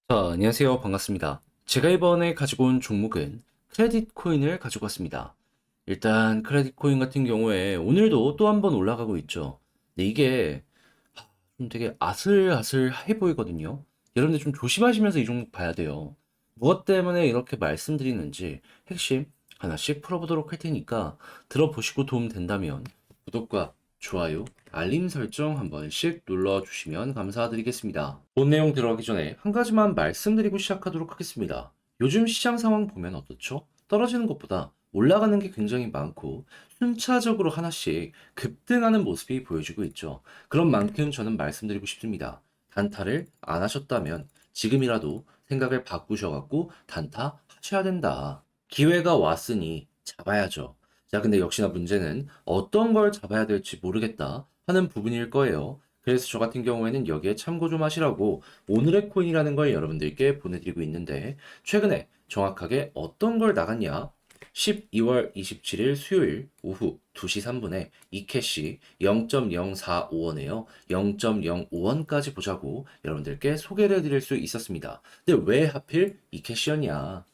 자, 안녕하세요. 반갑습니다. 제가 이번에 가지고 온 종목은 크레딧 코인을 가지고 왔습니다. 일단 크레딧 코인 같은 경우에 오늘도 또 한 번 올라가고 있죠. 근데 이게 좀 되게 아슬아슬해 보이거든요. 여러분들 좀 조심하시면서 이 종목 봐야 돼요. 무엇 때문에 이렇게 말씀드리는지 핵심 하나씩 풀어보도록 할 테니까 들어보시고 도움 된다면 구독과 좋아요, 알림 설정 한 번씩 눌러주시면 감사드리겠습니다. 본 내용 들어가기 전에 한 가지만 말씀드리고 시작하도록 하겠습니다. 요즘 시장 상황 보면 어떻죠? 떨어지는 것보다 올라가는 게 굉장히 많고 순차적으로 하나씩 급등하는 모습이 보여지고 있죠. 그런 만큼 저는 말씀드리고 싶습니다. 단타를 안 하셨다면 지금이라도 생각을 바꾸셔갖고 단타 하셔야 된다. 기회가 왔으니 잡아야죠. 자, 근데 역시나 문제는 어떤 걸 잡아야 될지 모르겠다 하는 부분일 거예요. 그래서 저 같은 경우에는 여기에 참고 좀 하시라고 오늘의 코인이라는 걸 여러분들께 보내드리고 있는데 최근에 정확하게 어떤 걸 나갔냐? 12월 27일 수요일 오후 2시 3분에 이캐시 0.045원에요. 0.05원까지 보자고 여러분들께 소개를 해드릴 수 있었습니다. 근데 왜 하필 이캐시였냐?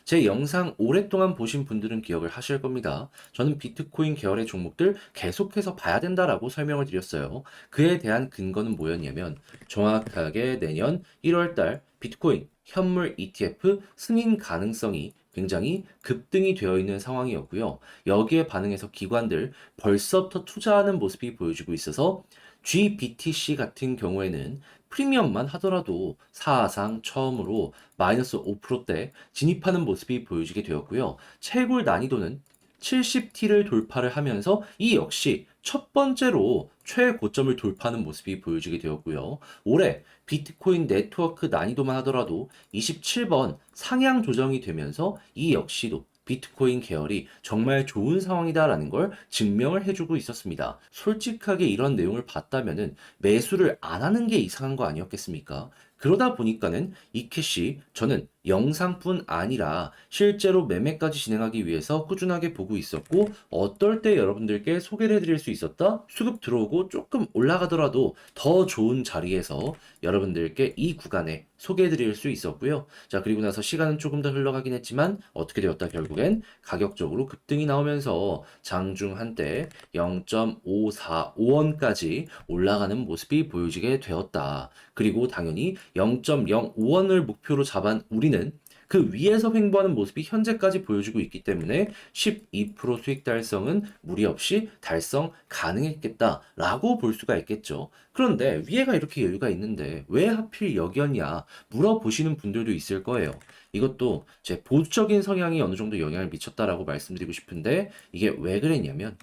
제 영상 오랫동안 보신 분들은 기억을 하실 겁니다. 저는 비트코인 계열의 종목들 계속해서 봐야 된다라고 설명을 드렸어요. 그에 대한 근거는 뭐였냐면 정확하게 내년 1월달 비트코인 현물 ETF 승인 가능성이 굉장히 급등이 되어 있는 상황이었고요. 여기에 반응해서 기관들 벌써부터 투자하는 모습이 보여지고 있어서 GBTC 같은 경우에는 프리미엄만 하더라도 사상 처음으로 마이너스 5%대 진입하는 모습이 보여지게 되었고요. 채굴 난이도는 70T를 돌파를 하면서 이 역시 첫 번째로 최고점을 돌파하는 모습이 보여지게 되었고요. 올해 비트코인 네트워크 난이도만 하더라도 27번 상향 조정이 되면서 이 역시도 비트코인 계열이 정말 좋은 상황이다라는 걸 증명을 해주고 있었습니다. 솔직하게 이런 내용을 봤다면은 매수를 안 하는 게 이상한 거 아니었겠습니까? 그러다 보니까는 이 캐시 저는 영상뿐 아니라 실제로 매매까지 진행하기 위해서 꾸준하게 보고 있었고 어떨 때 여러분들께 소개를 해드릴 수 있었다? 수급 들어오고 조금 올라가더라도 더 좋은 자리에서 여러분들께 이 구간에 소개해드릴 수 있었고요. 자, 그리고 나서 시간은 조금 더 흘러가긴 했지만 어떻게 되었다 결국엔 가격적으로 급등이 나오면서 장중 한때 0.545원까지 올라가는 모습이 보여지게 되었다. 그리고 당연히 0.05원을 목표로 잡은 우리는 그 위에서 횡보하는 모습이 현재까지 보여주고 있기 때문에 12% 수익 달성은 무리 없이 달성 가능했겠다라고 볼 수가 있겠죠. 그런데 위에가 이렇게 여유가 있는데 왜 하필 여기였냐 물어보시는 분들도 있을 거예요. 이것도 제 보수적인 성향이 어느 정도 영향을 미쳤다라고 말씀드리고 싶은데 이게 왜 그랬냐면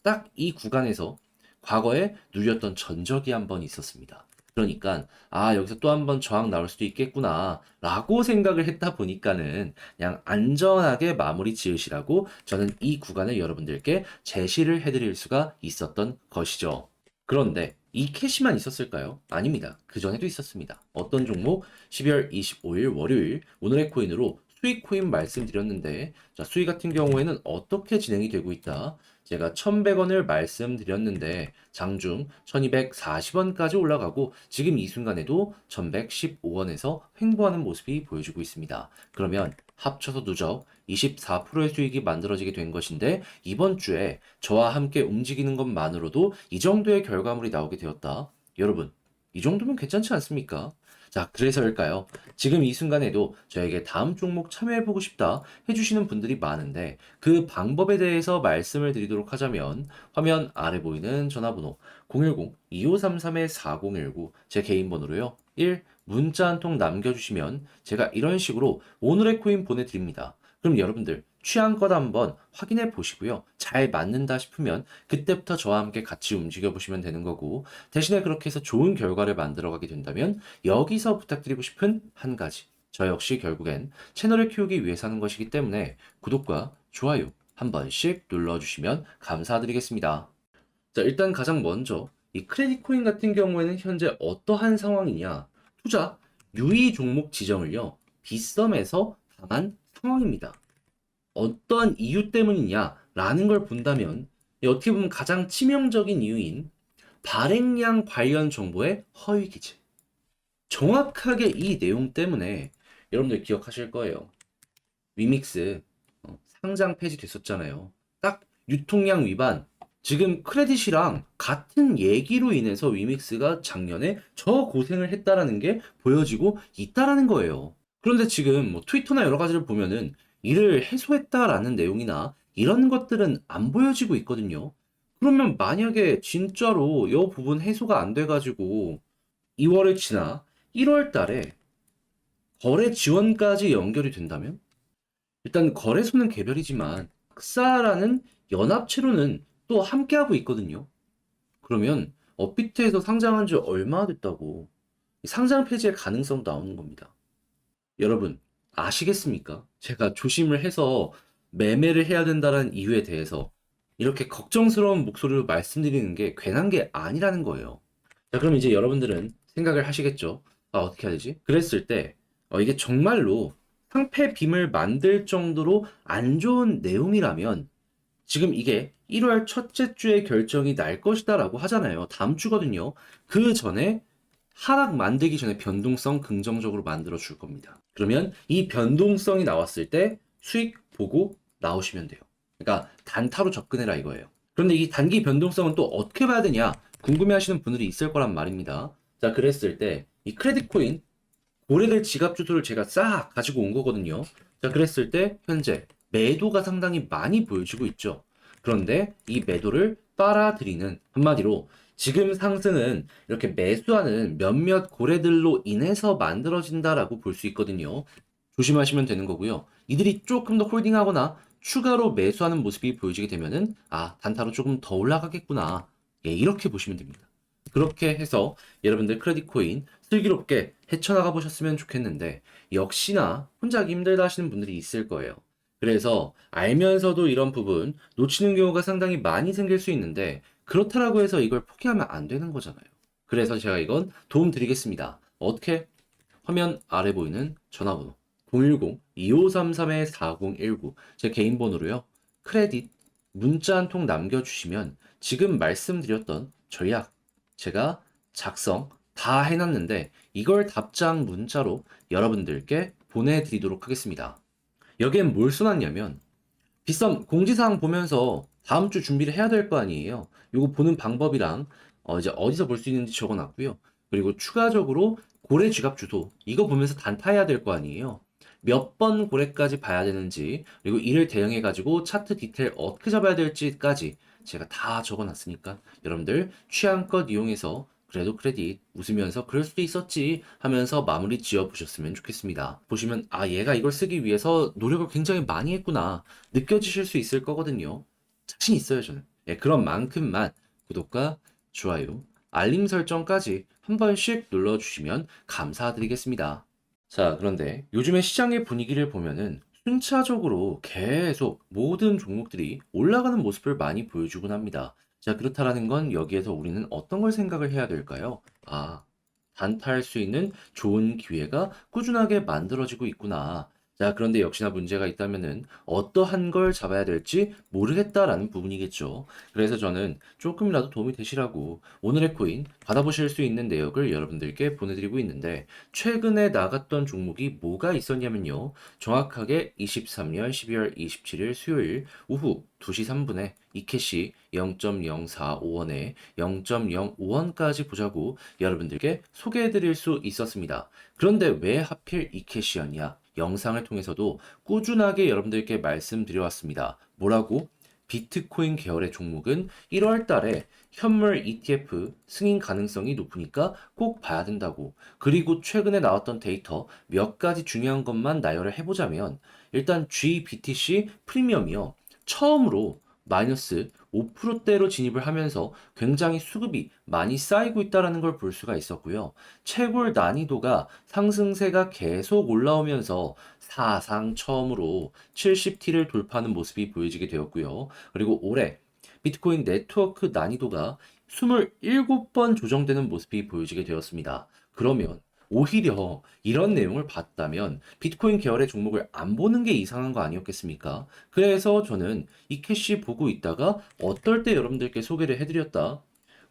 딱 이 구간에서 과거에 누렸던 전적이 한 번 있었습니다. 그러니까 아 여기서 또 한 번 저항 나올 수도 있겠구나 라고 생각을 했다 보니까는 그냥 안전하게 마무리 지으시라고 저는 이 구간을 여러분들께 제시를 해드릴 수가 있었던 것이죠. 그런데 이 캐시만 있었을까요? 아닙니다. 그 전에도 있었습니다. 어떤 종목? 12월 25일 월요일 오늘의 코인으로 수익 코인 말씀드렸는데 자, 수익 같은 경우에는 어떻게 진행이 되고 있다? 제가 1,100원을 말씀드렸는데 장중 1,240원까지 올라가고 지금 이 순간에도 1,115원에서 횡보하는 모습이 보여지고 있습니다. 그러면 합쳐서 누적 24%의 수익이 만들어지게 된 것인데 이번 주에 저와 함께 움직이는 것만으로도 이 정도의 결과물이 나오게 되었다. 여러분, 이 정도면 괜찮지 않습니까? 자, 그래서일까요? 지금 이 순간에도 저에게 다음 종목 참여해보고 싶다 해주시는 분들이 많은데 그 방법에 대해서 말씀을 드리도록 하자면 화면 아래 보이는 전화번호 010-2533-4019 제 개인 번호로요. 1. 문자 한 통 남겨주시면 제가 이런 식으로 오늘의 코인 보내드립니다. 그럼 여러분들 취향껏 한번 확인해 보시고요. 잘 맞는다 싶으면 그때부터 저와 함께 같이 움직여 보시면 되는 거고 대신에 그렇게 해서 좋은 결과를 만들어 가게 된다면 여기서 부탁드리고 싶은 한 가지. 저 역시 결국엔 채널을 키우기 위해서 하는 것이기 때문에 구독과 좋아요 한 번씩 눌러주시면 감사드리겠습니다. 자, 일단 가장 먼저 이 크레딧 코인 같은 경우에는 현재 어떠한 상황이냐? 투자 유의 종목 지정을요. 빗썸에서 당한 상황입니다. 어떠한 이유 때문이냐라는 걸 본다면 어떻게 보면 가장 치명적인 이유인 발행량 관련 정보의 허위 기재. 정확하게 이 내용 때문에 여러분들 기억하실 거예요. 위믹스 상장 폐지됐었잖아요. 딱 유통량 위반. 지금 크레딧이랑 같은 얘기로 인해서 위믹스가 작년에 저 고생을 했다라는 게 보여지고 있다라는 거예요. 그런데 지금 뭐 트위터나 여러 가지를 보면은 이를 해소했다라는 내용이나 이런 것들은 안 보여지고 있거든요. 그러면 만약에 진짜로 이 부분 해소가 안 돼가지고 2월을 지나 1월 달에 거래 지원까지 연결이 된다면 일단 거래소는 개별이지만 엑사라는 연합체로는 또 함께하고 있거든요. 그러면 업비트에서 상장한 지 얼마 됐다고 상장 폐지의 가능성 나오는 겁니다. 여러분 아시겠습니까? 제가 조심을 해서 매매를 해야 된다는 이유에 대해서 이렇게 걱정스러운 목소리로 말씀드리는 게 괜한 게 아니라는 거예요. 자, 그럼 이제 여러분들은 생각을 하시겠죠? 아, 어떻게 해야 되지? 그랬을 때, 이게 정말로 상패 빔을 만들 정도로 안 좋은 내용이라면, 지금 이게 1월 첫째 주에 결정이 날 것이다라고 하잖아요. 다음 주거든요. 그 전에 하락 만들기 전에 변동성 긍정적으로 만들어 줄 겁니다. 그러면 이 변동성이 나왔을 때 수익 보고 나오시면 돼요. 그러니까 단타로 접근해라 이거예요. 그런데 이 단기 변동성은 또 어떻게 봐야 되냐 궁금해 하시는 분들이 있을 거란 말입니다. 자, 그랬을 때 이 크레딧 코인 고래들 지갑 주소를 제가 싹 가지고 온 거거든요. 자, 그랬을 때 현재 매도가 상당히 많이 보여지고 있죠. 그런데 이 매도를 빨아들이는 한마디로 지금 상승은 이렇게 매수하는 몇몇 고래들로 인해서 만들어진다라고 볼 수 있거든요. 조심하시면 되는 거고요. 이들이 조금 더 홀딩하거나 추가로 매수하는 모습이 보여지게 되면은 단타로 조금 더 올라가겠구나. 예, 이렇게 보시면 됩니다. 그렇게 해서 여러분들 크레딧 코인 슬기롭게 헤쳐나가 보셨으면 좋겠는데 역시나 혼자 하기 힘들다 하시는 분들이 있을 거예요. 그래서 알면서도 이런 부분 놓치는 경우가 상당히 많이 생길 수 있는데 그렇다라고 해서 이걸 포기하면 안 되는 거잖아요. 그래서 제가 이건 도움 드리겠습니다. 어떻게? 화면 아래 보이는 전화번호 010-2533-4019 제 개인 번호로요. 크레딧 문자 한 통 남겨주시면 지금 말씀드렸던 전략 제가 작성 다 해놨는데 이걸 답장 문자로 여러분들께 보내드리도록 하겠습니다. 여기엔 뭘 써놨냐면 비썸 공지사항 보면서 다음 주 준비를 해야 될 거 아니에요. 요거 보는 방법이랑 이제 어디서 볼 수 있는지 적어놨고요. 그리고 추가적으로 고래 지갑 주소 이거 보면서 단타해야 될 거 아니에요. 몇 번 고래까지 봐야 되는지 그리고 이를 대응해 가지고 차트 디테일 어떻게 잡아야 될지까지 제가 다 적어놨으니까 여러분들 취향껏 이용해서 그래도 크레딧 웃으면서 그럴 수도 있었지 하면서 마무리 지어 보셨으면 좋겠습니다. 보시면 얘가 이걸 쓰기 위해서 노력을 굉장히 많이 했구나 느껴지실 수 있을 거거든요. 자신 있어요 저는. 예, 그런 만큼만 구독과 좋아요, 알림 설정까지 한 번씩 눌러주시면 감사드리겠습니다. 자, 그런데 요즘의 시장의 분위기를 보면은 순차적으로 계속 모든 종목들이 올라가는 모습을 많이 보여주곤 합니다. 자, 그렇다라는 건 여기에서 우리는 어떤 걸 생각을 해야 될까요? 단타할 수 있는 좋은 기회가 꾸준하게 만들어지고 있구나. 자, 그런데 역시나 문제가 있다면은 어떠한 걸 잡아야 될지 모르겠다라는 부분이겠죠. 그래서 저는 조금이라도 도움이 되시라고 오늘의 코인 받아보실 수 있는 내역을 여러분들께 보내드리고 있는데 최근에 나갔던 종목이 뭐가 있었냐면요. 정확하게 23년 12월 27일 수요일 오후 2시 3분에 이캐시 0.045원에 0.05원까지 보자고 여러분들께 소개해드릴 수 있었습니다. 그런데 왜 하필 이캐시였냐? 영상을 통해서도 꾸준하게 여러분들께 말씀드려왔습니다. 뭐라고? 비트코인 계열의 종목은 1월 달에 현물 ETF 승인 가능성이 높으니까 꼭 봐야 된다고. 그리고 최근에 나왔던 데이터 몇 가지 중요한 것만 나열을 해보자면 일단 GBTC 프리미엄이요. 처음으로 마이너스 5%대로 진입을 하면서 굉장히 수급이 많이 쌓이고 있다는 걸 볼 수가 있었고요. 채굴 난이도가 상승세가 계속 올라오면서 사상 처음으로 70T를 돌파하는 모습이 보여지게 되었고요. 그리고 올해 비트코인 네트워크 난이도가 27번 조정되는 모습이 보여지게 되었습니다. 그러면 오히려 이런 내용을 봤다면 비트코인 계열의 종목을 안 보는 게 이상한 거 아니었겠습니까? 그래서 저는 이 캐시 보고 있다가 어떨 때 여러분들께 소개를 해드렸다.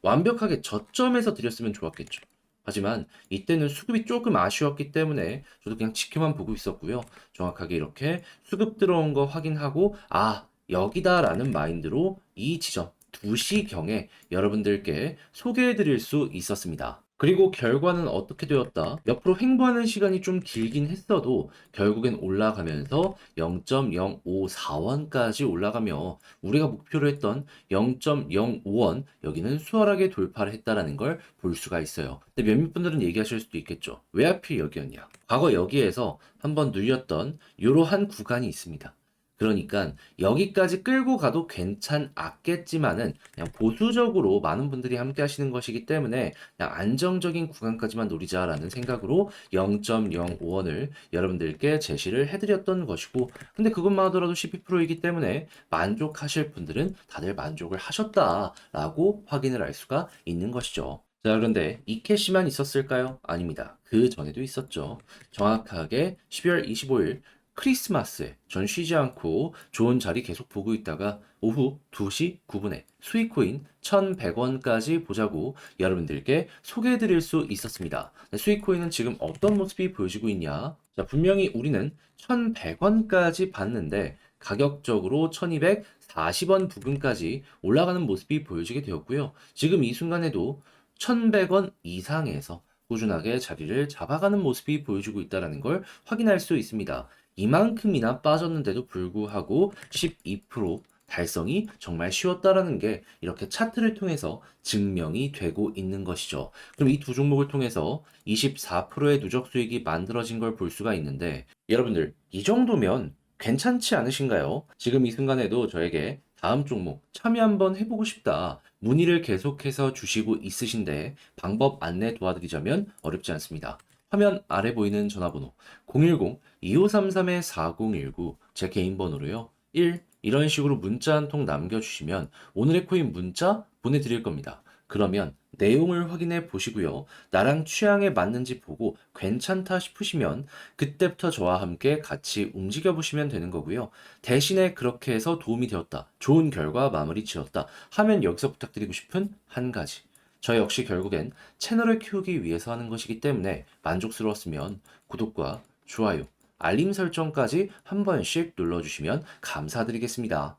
완벽하게 저점에서 드렸으면 좋았겠죠. 하지만 이때는 수급이 조금 아쉬웠기 때문에 저도 그냥 지켜만 보고 있었고요. 정확하게 이렇게 수급 들어온 거 확인하고 아, 여기다라는 마인드로 이 지점 2시경에 여러분들께 소개해 드릴 수 있었습니다. 그리고 결과는 어떻게 되었다? 옆으로 횡보하는 시간이 좀 길긴 했어도 결국엔 올라가면서 0.054원까지 올라가며 우리가 목표로 했던 0.05원 여기는 수월하게 돌파를 했다라는 걸 볼 수가 있어요. 근데 몇몇 분들은 얘기하실 수도 있겠죠. 왜 하필 여기였냐? 과거 여기에서 한번 눌렸던 이러한 구간이 있습니다. 그러니까 여기까지 끌고 가도 괜찮았겠지만은 그냥 보수적으로 많은 분들이 함께 하시는 것이기 때문에 그냥 안정적인 구간까지만 노리자라는 생각으로 0.05원을 여러분들께 제시를 해드렸던 것이고 근데 그것만 하더라도 12%이기 때문에 만족하실 분들은 다들 만족을 하셨다라고 확인을 할 수가 있는 것이죠. 자, 그런데 이 캐시만 있었을까요? 아닙니다. 그 전에도 있었죠. 정확하게 12월 25일 크리스마스에 전 쉬지 않고 좋은 자리 계속 보고 있다가 오후 2시 9분에 수익코인 1,100원까지 보자고 여러분들께 소개해 드릴 수 있었습니다. 수익코인은 지금 어떤 모습이 보여지고 있냐? 자, 분명히 우리는 1,100원까지 봤는데 가격적으로 1,240원 부근까지 올라가는 모습이 보여지게 되었고요. 지금 이 순간에도 1,100원 이상에서 꾸준하게 자리를 잡아가는 모습이 보여주고 있다는 걸 확인할 수 있습니다. 이만큼이나 빠졌는데도 불구하고 12% 달성이 정말 쉬웠다라는 게 이렇게 차트를 통해서 증명이 되고 있는 것이죠. 그럼 이 두 종목을 통해서 24%의 누적 수익이 만들어진 걸 볼 수가 있는데 여러분들 이 정도면 괜찮지 않으신가요? 지금 이 순간에도 저에게 다음 종목 참여 한번 해보고 싶다. 문의를 계속해서 주시고 있으신데 방법 안내 도와드리자면 어렵지 않습니다. 화면 아래 보이는 전화번호 010-2533-4019 제 개인 번호로요. 1. 이런 식으로 문자 한 통 남겨주시면 오늘의 코인 문자 보내드릴 겁니다. 그러면 내용을 확인해 보시고요. 나랑 취향에 맞는지 보고 괜찮다 싶으시면 그때부터 저와 함께 같이 움직여 보시면 되는 거고요. 대신에 그렇게 해서 도움이 되었다. 좋은 결과 마무리 지었다. 하면 여기서 부탁드리고 싶은 한 가지. 저 역시 결국엔 채널을 키우기 위해서 하는 것이기 때문에 만족스러웠으면 구독과 좋아요, 알림 설정까지 한 번씩 눌러주시면 감사드리겠습니다.